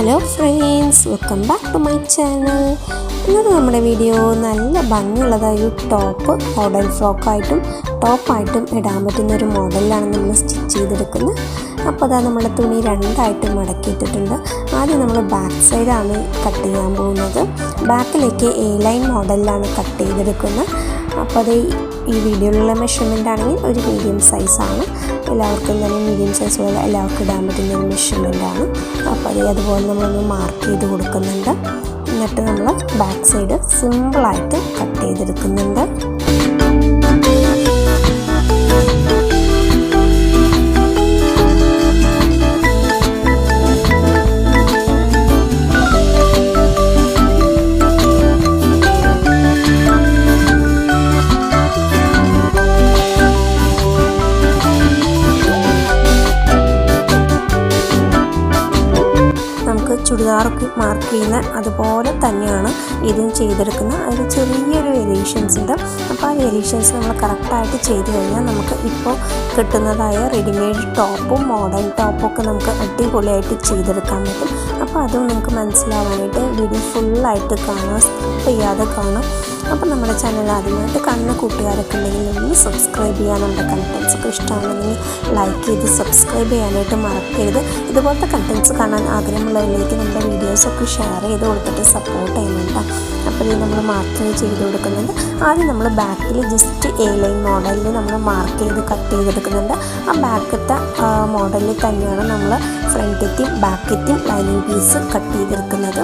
Hello friends, welcome back to my channel. ഇന്നത്തെ നമ്മുടെ video നല്ല ഭംഗിയുള്ളതായ ടോപ്പ് മോഡൽ ഫ്രോക്കായിട്ടും ടോപ്പായിട്ടും ഇടാൻ പറ്റുന്ന ഒരു മോഡലിലാണ് നമ്മൾ സ്റ്റിച്ച് ചെയ്തെടുക്കുന്നത്. അപ്പോൾ അതാ നമ്മുടെ തുണി രണ്ടായിട്ട് മടക്കിയിട്ടിട്ടുണ്ട്. ആദ്യം നമ്മൾ ബാക്ക് സൈഡാണ് കട്ട് ചെയ്യാൻ പോകുന്നത്. ബാക്കിലേക്ക് എ ലൈൻ മോഡലിലാണ് കട്ട് ചെയ്തെടുക്കുന്നത്. അപ്പോൾ അത് ഈ വീഡിയോയിലുള്ള മെഷർമെൻ്റ് ആണെങ്കിൽ ഒരു മീഡിയം സൈസാണ്. എല്ലാവർക്കും തന്നെ മീഡിയം സൈസ് പോലെ എല്ലാവർക്കും ഇടാൻ പറ്റുന്ന ഒരു മെഷർമെൻ്റാണ്. അപ്പോൾ അതുപോലെ നമ്മളൊന്ന് മാർക്ക് ചെയ്ത് കൊടുക്കുന്നുണ്ട്. എന്നിട്ട് നമ്മൾ ബാക്ക് സൈഡ് സിമ്പിളായിട്ട് കട്ട് ചെയ്തെടുക്കുന്നുണ്ട്. ചുരിദാറൊക്കെ മാർക്ക് ചെയ്യുന്ന അതുപോലെ തന്നെയാണ് ഇതും ചെയ്തെടുക്കുന്നത്. അതിൽ ചെറിയൊരു വേരിയേഷൻസ് ഉണ്ട്. അപ്പോൾ ആ വേരിയേഷൻസ് നമ്മൾ കറക്റ്റായിട്ട് ചെയ്ത് കഴിഞ്ഞാൽ നമുക്ക് ഇപ്പോൾ കിട്ടുന്നതായ റെഡിമെയ്ഡ് ടോപ്പും മോഡേൺ ടോപ്പും ഒക്കെ നമുക്ക് അടിപൊളിയായിട്ട് ചെയ്തെടുക്കാൻ പറ്റും. അപ്പോൾ അതും നമുക്ക് മനസ്സിലാവാനായിട്ട് വീഡിയോ ഫുള്ളായിട്ട് കാണാം, സ്കിപ്പ് ചെയ്യാതെ കാണാം. അപ്പോൾ നമ്മുടെ ചാനൽ ആദ്യമായിട്ട് കാണുന്ന കൂട്ടുകാരൊക്കെ ഉണ്ടെങ്കിൽ ഒന്ന് സബ്സ്ക്രൈബ് ചെയ്യാൻ, നമ്മുടെ കണ്ടൻസ് ഒക്കെ ഇഷ്ടമാണെങ്കിൽ ലൈക്ക് ചെയ്ത് സബ്സ്ക്രൈബ് ചെയ്യാനായിട്ട് മറക്കരുത്. ഇതുപോലത്തെ കണ്ടൻസ് കാണാൻ ആഗ്രഹമുള്ളവരിലേക്ക് നമ്മുടെ വീഡിയോസൊക്കെ ഷെയർ ചെയ്ത് കൊടുത്തിട്ട് സപ്പോർട്ട് ചെയ്യുന്നുണ്ട്. അപ്പോൾ ഇത് നമ്മൾ മാർക്ക് ചെയ്ത് കൊടുക്കുന്നുണ്ട്. ആദ്യം നമ്മൾ ബാക്കിൽ ജസ്റ്റ് എ ലൈൻ മോഡലിൽ നമ്മൾ മാർക്ക് ചെയ്ത് കട്ട് ചെയ്തെടുക്കുന്നുണ്ട്. ആ ബാക്കത്തെ മോഡലിൽ തന്നെയാണ് നമ്മൾ ഫ്രണ്ടിലെയും ബാക്കത്തെയും ലൈനിങ് പീസ് കട്ട് ചെയ്തെടുക്കുന്നത്.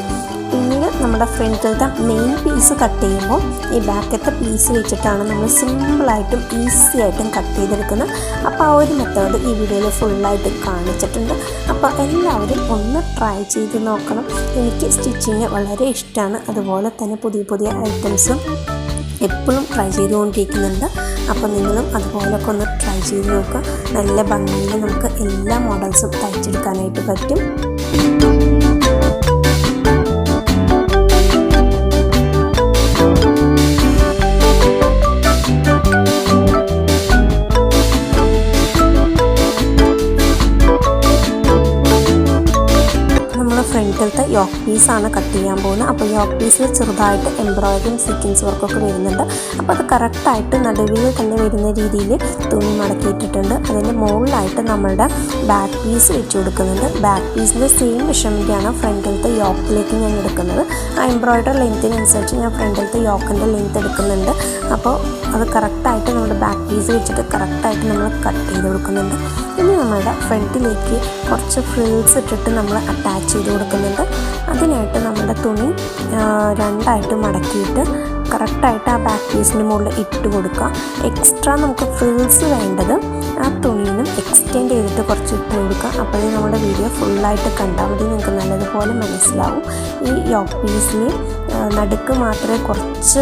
പിന്നീട് നമ്മുടെ ഫ്രണ്ടിലത്തെ മെയിൻ പീസ് കട്ട് ചെയ്യുമ്പോൾ ഈ ബാക്കത്തെ പീസ് വെച്ചിട്ടാണ് നമ്മൾ സിമ്പിളായിട്ടും ഈസി ആയിട്ടും കട്ട് ചെയ്തെടുക്കുന്നത്. അപ്പോൾ ആ ഒരു മെത്തേഡ് ഈ വീഡിയോയിൽ ഫുള്ളായിട്ട് കാണിച്ചിട്ടുണ്ട്. അപ്പോൾ എല്ലാവരും ഒന്ന് ട്രൈ ചെയ്ത് നോക്കണം. എനിക്ക് സ്റ്റിച്ചിങ് വളരെ ഇഷ്ടമാണ്. അതുപോലെ തന്നെ പുതിയ പുതിയ ഐറ്റംസും എപ്പോഴും ട്രൈ ചെയ്തുകൊണ്ടിരിക്കുന്നുണ്ട്. അപ്പോൾ നിങ്ങളും അതുപോലൊക്കെ ഒന്ന് ട്രൈ ചെയ്ത് നോക്കുക. നല്ല ഭംഗിയിൽ നമുക്ക് എല്ലാ മോഡൽസും തയ്ച്ചെടുക്കാനായിട്ട് പറ്റും. ഫ്രണ്ടിലത്തെ യോക്ക് പീസാണ് കട്ട് ചെയ്യാൻ പോകുന്നത്. അപ്പോൾ യോക്ക് പീസിൽ ചെറുതായിട്ട് എംബ്രോയിഡറിയും സീക്വൻസ് വർക്കൊക്കെ വരുന്നുണ്ട്. അപ്പോൾ അത് കറക്റ്റായിട്ട് നടുവിൽ തന്നെ വരുന്ന രീതിയിൽ തുണി മടക്കിയിട്ടിട്ടുണ്ട്. അതിൻ്റെ മുകളിലായിട്ട് നമ്മളുടെ ബാക്ക് പീസ് വെച്ച് കൊടുക്കുന്നുണ്ട്. ബാക്ക് പീസിൻ്റെ സെയിം മെഷർമെൻറ്റാണ് ഫ്രണ്ടിലത്തെ യോക്കിലേക്ക് ഞാൻ എടുക്കുന്നത്. ആ എംബ്രോയിഡറി ലെങ്ത്തിനനുസരിച്ച് ഞാൻ ഫ്രണ്ടിലത്തെ യോക്കിൻ്റെ ലെങ്ത്ത് എടുക്കുന്നുണ്ട്. അപ്പോൾ അത് കറക്റ്റായിട്ട് നമ്മുടെ ബാക്ക് പീസ് വെച്ചിട്ട് കറക്റ്റായിട്ട് നമ്മൾ കട്ട് ചെയ്ത് കൊടുക്കുന്നുണ്ട്. ഇനി നമ്മളുടെ ഫ്രണ്ടിലേക്ക് കുറച്ച് ഫ്രിൽസ് ഇട്ടിട്ട് നമ്മൾ അറ്റാച്ച് ചെയ്ത് കൊടുക്കുന്നുണ്ട്. അതിനായിട്ട് നമ്മുടെ തുണി രണ്ടായിട്ട് മടക്കിയിട്ട് കറക്റ്റായിട്ട് ആ ബാക്ക് പീസിന് മുകളിൽ ഇട്ട് കൊടുക്കുക. എക്സ്ട്രാ നമുക്ക് ഫ്രിൽസ് വേണ്ടത് ആ തുണിയിൽ നിന്നും എക്സ്റ്റെൻഡ് ചെയ്തിട്ട് കുറച്ച് ഇട്ട് കൊടുക്കുക. അപ്പോൾ നമ്മുടെ വീഡിയോ ഫുള്ളായിട്ട് കണ്ടാൽ മതി, നിങ്ങൾക്ക് നല്ലതുപോലെ മനസ്സിലാവും. ഈ യോക്ക് പീസിൽ നടുക്ക് മാത്രമേ കുറച്ച്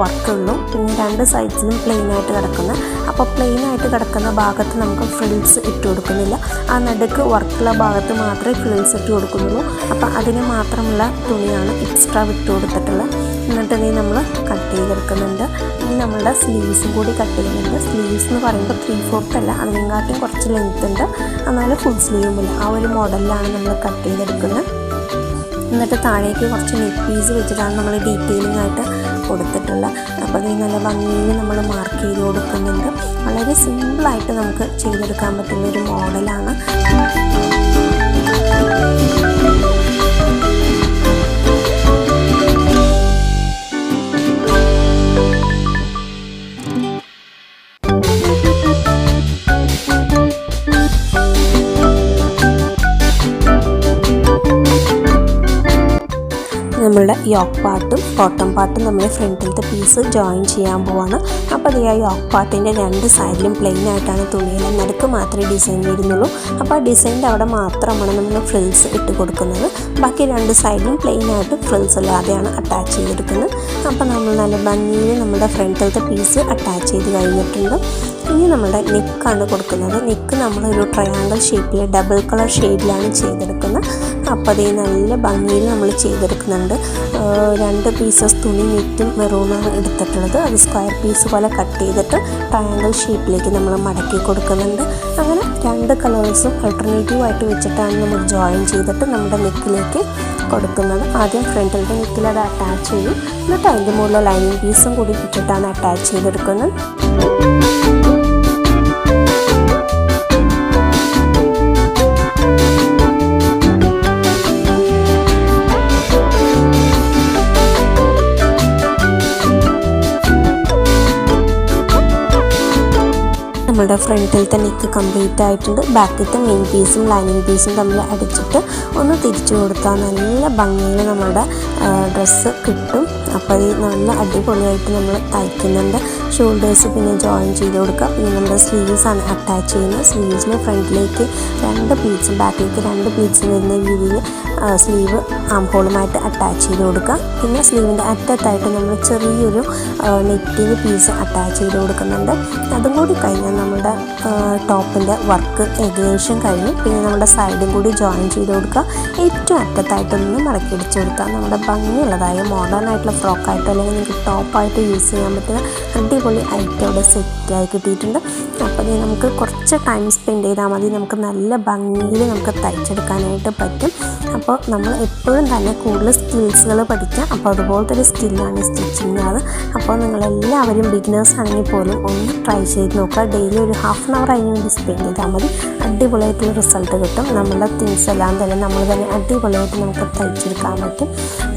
വർക്കുള്ളൂ. പിന്നെ രണ്ട് സൈഡ്സിലും പ്ലെയിനായിട്ട് കിടക്കുന്ന, അപ്പോൾ പ്ലെയിനായിട്ട് കിടക്കുന്ന ഭാഗത്ത് നമുക്ക് ഫ്രിൽസ് ഇട്ട് കൊടുക്കുന്നില്ല. ആ നടുക്ക് വർക്കുള്ള ഭാഗത്ത് മാത്രമേ ഫ്രിൽസ് ഇട്ട് കൊടുക്കുന്നുള്ളൂ. അപ്പോൾ അതിന് മാത്രമുള്ള തുണിയാണ് എക്സ്ട്രാ വിട്ട് കൊടുത്തിട്ടുള്ളത്. എന്നിട്ട് ഇനി നമ്മൾ കട്ട് ചെയ്തെടുക്കുന്നുണ്ട്. ഇനി നമ്മളുടെ സ്ലീവ്സും കൂടി കട്ട് ചെയ്യുന്നുണ്ട്. സ്ലീവ്സ് എന്ന് പറയുമ്പോൾ 3/4 അല്ല, അതിനെക്കാട്ടും കുറച്ച് ലെങ്ത് ഉണ്ട്. എന്നാലും ഫുൾ സ്ലീവുമില്ല. ആ ഒരു മോഡലിലാണ് നമ്മൾ കട്ട് ചെയ്തെടുക്കുന്നത്. എന്നിട്ട് താഴേക്ക് കുറച്ച് നെക്ക് പീസ് വെച്ചിട്ടാണ് നമ്മൾ ഡീറ്റെയിലിംഗ് ആയിട്ട് കൊടുത്തിട്ടുള്ളത്. അപ്പോൾ അത് നല്ല ഭംഗിയിൽ നമ്മൾ മാർക്ക് ചെയ്ത് കൊടുക്കുന്നുണ്ട്. വളരെ സിമ്പിളായിട്ട് നമുക്ക് ചെയ്തെടുക്കാൻ പറ്റുന്ന ഒരു മോഡലാണ്. നമ്മളുടെ യോക്ക് പാർട്ടും ബോട്ടം പാർട്ടും നമ്മൾ ഫ്രണ്ടിലത്തെ പീസ് ജോയിൻ ചെയ്യാൻ പോവാണ്. അപ്പോൾ അത് ആ യോക്ക് പാർട്ടിൻ്റെ രണ്ട് സൈഡിലും പ്ലെയിൻ ആയിട്ടാണ് തുണിയിൽ, നടുക്ക് മാത്രമേ ഡിസൈൻ വരുന്നുള്ളൂ. അപ്പോൾ ആ ഡിസൈൻ്റെ അവിടെ മാത്രമാണ് നമ്മൾ ഫ്രിൽസ് ഇട്ട് കൊടുക്കുന്നത്. ബാക്കി രണ്ട് സൈഡിലും പ്ലെയിൻ ആയിട്ട് ഫ്രിൽസ് ഇല്ലാതെയാണ് അറ്റാച്ച് ചെയ്തെടുക്കുന്നത്. അപ്പോൾ നമ്മൾ നല്ല ഭംഗിയിൽ നമ്മുടെ ഫ്രണ്ടിലത്തെ പീസ് അറ്റാച്ച് ചെയ്ത് കഴിഞ്ഞിട്ടുണ്ട്. ഇനി നമ്മുടെ നെക്കാണ് കൊടുക്കുന്നത്. നെക്ക് നമ്മളൊരു ട്രയാങ്കിൾ ഷേപ്പിൽ ഡബിൾ കളർ ഷെയ്ഡിലാണ് ചെയ്തെടുക്കുന്നത്. അപ്പോൾ അതേ നല്ല ഭംഗിയിൽ നമ്മൾ ചെയ്തെടുക്കുന്നുണ്ട്. രണ്ട് പീസസ് തുണി നെറ്റും മെറൂണാണ് എടുത്തിട്ടുള്ളത്. അത് സ്ക്വയർ പീസ് പോലെ കട്ട് ചെയ്തിട്ട് ട്രയാങ്കിൾ ഷേപ്പിലേക്ക് നമ്മൾ മടക്കി കൊടുക്കുന്നുണ്ട്. അങ്ങനെ രണ്ട് കളേഴ്സും ആൾട്ടർനേറ്റീവ് ആയിട്ട് വെച്ചിട്ടാണ് നമ്മൾ ജോയിൻ ചെയ്തിട്ട് നമ്മുടെ നെക്കിലേക്ക് കൊടുക്കുന്നത്. ആദ്യം ഫ്രണ്ടിലത്തെ നെക്കിൽ അത് അറ്റാച്ച് ചെയ്യും, എന്നിട്ട് അതിൻ്റെ മുകളിൽ ലൈനിങ് പീസും കൂടി ഇട്ടിട്ടാണ് അറ്റാച്ച് ചെയ്തെടുക്കുന്നത്. നമ്മുടെ ഫ്രണ്ടിലത്തെ നെക്ക് കംപ്ലീറ്റ് ആയിട്ടുണ്ട്. ബാക്കിലത്തെ മെയിൻ പീസും ലൈനിങ് പീസും തമ്മിൽ അടിച്ചിട്ട് ഒന്ന് തിരിച്ചു കൊടുത്താൽ നല്ല ഭംഗിയിൽ നമ്മുടെ ഡ്രസ്സ് കിട്ടും. അപ്പോൾ അത് നല്ല അടിപൊളിയായിട്ട് നമ്മൾ തയ്ക്കുന്നുണ്ട്. ഷോൾഡേഴ്സ് പിന്നെ ജോയിൻ ചെയ്ത് കൊടുക്കുക. പിന്നെ നമ്മുടെ സ്ലീവ്സാണ് അറ്റാച്ച് ചെയ്യുന്നത്. സ്ലീവ്സിൽ ഫ്രണ്ടിലേക്ക് 2 പ്ലീറ്റ്സും ബാക്കിലേക്ക് 2 പ്ലീറ്റ്സും വരുന്ന രീതിയിൽ സ്ലീവ് ആം ഹോളുമായിട്ട് അറ്റാച്ച് ചെയ്ത് കൊടുക്കുക. പിന്നെ സ്ലീവിൻ്റെ അറ്റത്തായിട്ട് നമ്മൾ ചെറിയൊരു നെറ്റിന് പീസ് അറ്റാച്ച് ചെയ്ത് കൊടുക്കുന്നുണ്ട്. അതും കൂടി കഴിഞ്ഞാൽ നമ്മുടെ ടോപ്പിൻ്റെ വർക്ക് ഏകദേശം കഴിഞ്ഞു. പിന്നെ നമ്മുടെ സൈഡും കൂടി ജോയിൻ ചെയ്ത് കൊടുക്കുക. ഏറ്റവും അറ്റത്തായിട്ടൊന്ന് മടക്കി അടിച്ച് കൊടുക്കുക. നമ്മുടെ ഭംഗിയുള്ളതായ മോഡേൺ ആയിട്ടുള്ള ഫ്രോക്കായിട്ടോ അല്ലെങ്കിൽ നിങ്ങൾക്ക് ടോപ്പായിട്ട് യൂസ് ചെയ്യാൻ പറ്റുന്ന അടിപൊളി ഐറ്റം അവിടെ സെറ്റായി കിട്ടിയിട്ടുണ്ട്. അപ്പോൾ നമുക്ക് കുറച്ച് ടൈം സ്പെൻഡ് ചെയ്താൽ മതി, നമുക്ക് നല്ല ഭംഗിയിൽ നമുക്ക് തയ്ച്ചെടുക്കാനായിട്ട് പറ്റും. അപ്പോൾ നമ്മൾ എപ്പോഴും തന്നെ കൂടുതൽ സ്കിൽസുകൾ പഠിക്കാം. അപ്പോൾ അതുപോലത്തെ ഒരു സ്കില്ലാണ് സ്റ്റിച്ചിങ്. അത് അപ്പോൾ നിങ്ങളെല്ലാവരും ബിഗിനേഴ്സ് ആണെങ്കിൽ പോലും ഒന്ന് ട്രൈ ചെയ്ത് നോക്കുക. ഡെയിലി ഒരു ½ ആൻ അവർ അതിന് വേണ്ടി സ്പെൻഡ് ചെയ്താൽ മതി. അടിപൊളിയായിട്ടുള്ള റിസൾട്ട് കിട്ടും. നമ്മളുടെ തിങ്സ് എല്ലാം തന്നെ നമ്മൾ തന്നെ അടിപൊളിയായിട്ട് നമുക്ക് തയ്ച്ചെടുക്കാൻ പറ്റും.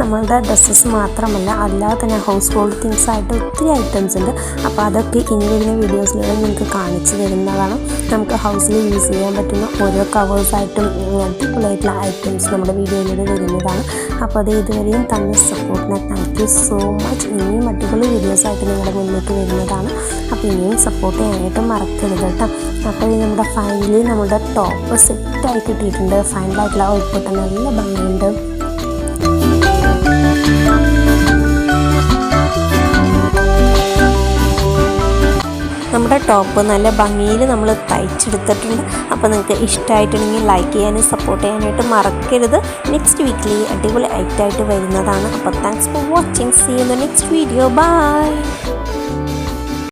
നമ്മളുടെ ഡ്രസ്സസ് മാത്രമല്ല, അല്ലാതെ തന്നെ ഹൗസ് ഹോൾഡ് തിങ്സ് ആയിട്ട് ഒത്തിരി ഐറ്റംസ് ഉണ്ട്. അപ്പോൾ അതൊക്കെ ഇനി വരുന്ന വീഡിയോസിലൂടെ നിങ്ങൾക്ക് കാണിച്ചു തരുന്നതാണ്. നമുക്ക് ഹൗസിൽ യൂസ് ചെയ്യാൻ പറ്റുന്ന ഓരോ കവേഴ്സായിട്ടും അടിപൊളിയായിട്ടുള്ള ഐറ്റംസ് നമ്മുടെ വീഡിയോയിലൂടെ വരുന്നതാണ്. അപ്പോൾ അത് ഇതുവരെയും തന്ന സപ്പോർട്ടിന് താങ്ക് യു സോ മച്ച്. ഇനിയും അടിപൊളി വീഡിയോസായിട്ട് നിങ്ങളുടെ മുന്നിലേക്ക് വരുന്നതാണ്. അപ്പോൾ ഇനിയും സപ്പോർട്ട് ചെയ്യാനായിട്ട് മറക്കരുത് കേട്ടോ. അപ്പോൾ നമ്മുടെ ഫൈനലി നമ്മുടെ ടോപ്പ് സെറ്റായി കിട്ടിയിട്ടുണ്ട്. ഫൈനലായിട്ടുള്ള ഔട്ട്പുട്ട് നല്ല ഭംഗിയുണ്ട്. നമ്മുടെ ടോപ്പ് നല്ല ഭംഗിയിൽ നമ്മൾ തയ്ച്ചെടുത്തിട്ടുണ്ട്. അപ്പോൾ നിങ്ങൾക്ക് ഇഷ്ടമായിട്ടുണ്ടെങ്കിൽ ലൈക്ക് ചെയ്യാനും സപ്പോർട്ട് ചെയ്യാനായിട്ട് മറക്കരുത്. നെക്സ്റ്റ് വീക്കിൽ അടിപൊളി ഐറ്റായിട്ട് വരുന്നതാണ്. അപ്പോൾ thanks for watching. See you in the next video. By.